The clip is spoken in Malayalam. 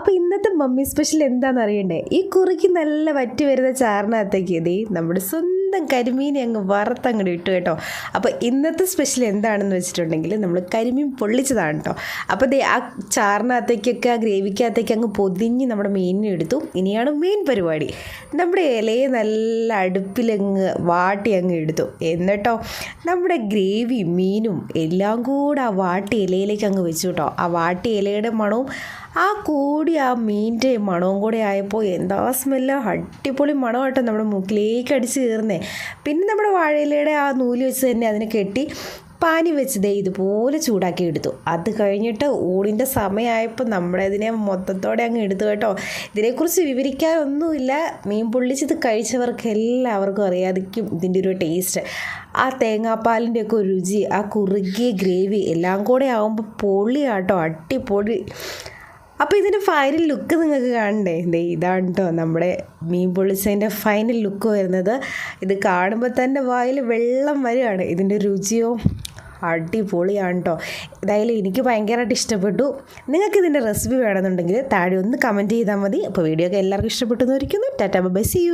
അപ്പോൾ ഇന്നത്തെ മമ്മി സ്പെഷ്യൽ എന്താണെന്ന് അറിയണ്ടേ? ഈ കുറിക്ക് നല്ല വറ്റി വരുന്ന ചാറിനകത്തേക്ക് നമ്മുടെ സ്വന്തം കരിമീനെ അങ്ങ് വറുത്തങ്ങോട്ട് ഇട്ടു കേട്ടോ. അപ്പോൾ ഇന്നത്തെ സ്പെഷ്യൽ എന്താണെന്ന് വെച്ചിട്ടുണ്ടെങ്കിൽ നമ്മൾ കരിമീൻ പൊള്ളിച്ചതാണ് കേട്ടോ. അപ്പോൾ ആ ചാറിനകത്തേക്കൊക്കെ ആ ഗ്രേവിക്കകത്തേക്ക് അങ്ങ് പൊതിഞ്ഞ് നമ്മുടെ മീനിനെ എടുത്തു. ഇനിയാണ് മെയിൻ പരിപാടി. നമ്മുടെ ഇലയെ നല്ല അടുപ്പിലങ്ങ് വാട്ടി അങ്ങ് എടുത്തു. എന്നിട്ടോ നമ്മുടെ ഗ്രേവിയും മീനും എല്ലാം കൂടെ ആ വാട്ടി ഇലയിലേക്ക് അങ്ങ് വെച്ചു കേട്ടോ. ആ വാട്ടി ഇലയുടെ മണവും ആ മീനിൻ്റെ മണവും കൂടെ ആയപ്പോൾ എന്താ സ്മെല്ല്, അടിപൊളി മണമായിട്ട് നമ്മുടെ മൂക്കിലേക്ക് അടിച്ച് കയറുന്നേ. പിന്നെ നമ്മുടെ വാഴയിലയുടെ ആ നൂല് വെച്ച് തന്നെ അതിനെ കെട്ടി പാനി വെച്ച് ഇതുപോലെ ചൂടാക്കി എടുത്തു. അത് കഴിഞ്ഞിട്ട് ഊണിൻ്റെ സമയമായപ്പോൾ നമ്മളതിനെ മൊത്തത്തോടെ അങ്ങ് എടുത്തു കേട്ടോ. ഇതിനെക്കുറിച്ച് വിവരിക്കാനൊന്നുമില്ല. മീൻ പൊള്ളിച്ചത് കഴിച്ചവർക്ക് എല്ലാവർക്കും അറിയാതിരിക്കും ഇതിൻ്റെ ഒരു ടേസ്റ്റ്. ആ തേങ്ങാപ്പാലിൻ്റെയൊക്കെ ഒരു രുചി, ആ കുറുകിയ ഗ്രേവി എല്ലാം കൂടെ ആകുമ്പോൾ പൊളിയാട്ടോ, അടിപൊളി. അപ്പോൾ ഇതിൻ്റെ ഫൈനൽ ലുക്ക് നിങ്ങൾക്ക് കാണണ്ടേ? ഇതാണ് കേട്ടോ നമ്മുടെ മീൻ പൊള്ളിച്ചതിൻ്റെ ഫൈനൽ ലുക്ക് വരുന്നത്. ഇത് കാണുമ്പോൾ തന്നെ വായിൽ വെള്ളം വരികയാണ്. ഇതിൻ്റെ രുചിയോ അടിപൊളിയാണ് കേട്ടോ. ഏതായാലും എനിക്ക് ഭയങ്കരമായിട്ട് ഇഷ്ടപ്പെട്ടു. നിങ്ങൾക്ക് ഇതിൻ്റെ റെസിപ്പി വേണമെന്നുണ്ടെങ്കിൽ താഴെ ഒന്ന് കമൻറ്റ് ചെയ്താൽ മതി. അപ്പോൾ വീഡിയോ ഒക്കെ എല്ലാവർക്കും ഇഷ്ടപ്പെട്ടു എന്ന് ഇരിക്കുന്നു. ടാറ്റാ ബൈ, സീ യു.